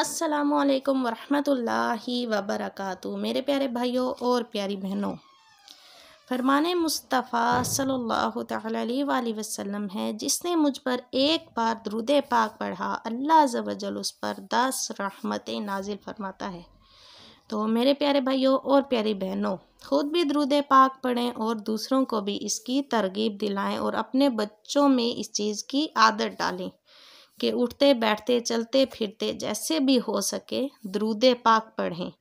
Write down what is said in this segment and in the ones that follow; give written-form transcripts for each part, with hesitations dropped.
अस्सलामुअलैकुम वरहमतुल्लाहि वबरकातुहू। मेरे प्यारे भाइयों और प्यारी बहनों, फरमाने मुस्तफ़ा सल्लल्लाहु तआला अलैहि वसल्लम है, जिसने मुझ पर एक बार दुरूद पाक पढ़ा अल्लाह अज़्ज़ व जल उस पर 10 रहमतें नाजिल फरमाता है। तो मेरे प्यारे भाइयों और प्यारी बहनों, खुद भी दुरूद पाक पढ़ें और दूसरों को भी इसकी तरगीब दिलाएं और अपने बच्चों में इस चीज़ की आदत डालें कि उठते बैठते चलते फिरते जैसे भी हो सके दुरूद पाक पढ़ें।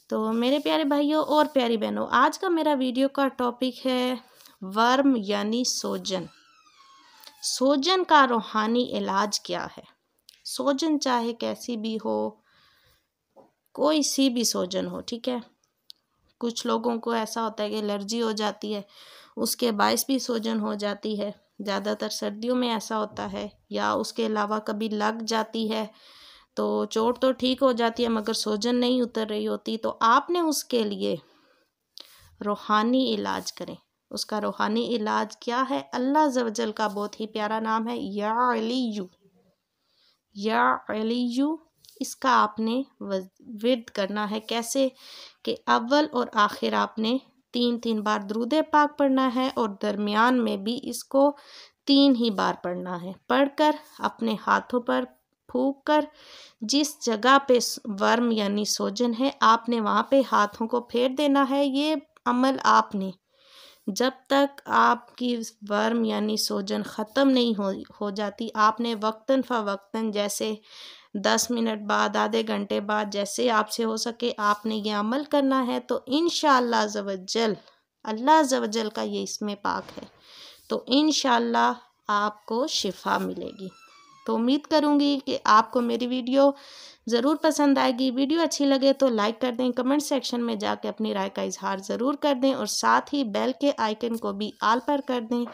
तो मेरे प्यारे भाइयों और प्यारी बहनों, आज का मेरा वीडियो का टॉपिक है वर्म यानी सोजन। सोजन का रूहानी इलाज क्या है? सोजन चाहे कैसी भी हो, कोई सी भी सोजन हो, ठीक है। कुछ लोगों को ऐसा होता है कि एलर्जी हो जाती है, उसके बायस भी सोजन हो जाती है। ज़्यादातर सर्दियों में ऐसा होता है, या उसके अलावा कभी लग जाती है तो चोट तो ठीक हो जाती है मगर सोजन नहीं उतर रही होती, तो आपने उसके लिए रूहानी इलाज करें। उसका रूहानी इलाज क्या है? अल्लाह अज़्ज़ व जल का बहुत ही प्यारा नाम है या अलिय्यु। या अलिय्यु, इसका आपने विर्द करना है। कैसे कि अव्वल और आखिर आपने 3-3 बार दुरूद पाक पढ़ना है और दरमियान में भी इसको 3 ही बार पढ़ना है। पढ़कर अपने हाथों पर फूंक कर जिस जगह पे वर्म यानी सोजन है, आपने वहाँ पे हाथों को फेर देना है। ये अमल आपने जब तक आपकी वर्म यानी सोजन ख़त्म नहीं हो जाती, आपने वक्तन फ़वक्तन, जैसे 10 मिनट बाद, आधे घंटे बाद, जैसे आपसे हो सके आपने ये अमल करना है। तो इंशाअल्लाह अज़्ज़ व जल, अल्लाह अज़्ज़ व जल का ये इसमें पाक है, तो इंशाअल्लाह आपको शिफा मिलेगी। तो उम्मीद करूँगी कि आपको मेरी वीडियो ज़रूर पसंद आएगी। वीडियो अच्छी लगे तो लाइक कर दें, कमेंट सेक्शन में जाके अपनी राय का इजहार ज़रूर कर दें और साथ ही बेल के आइकन को भी आल पर कर दें।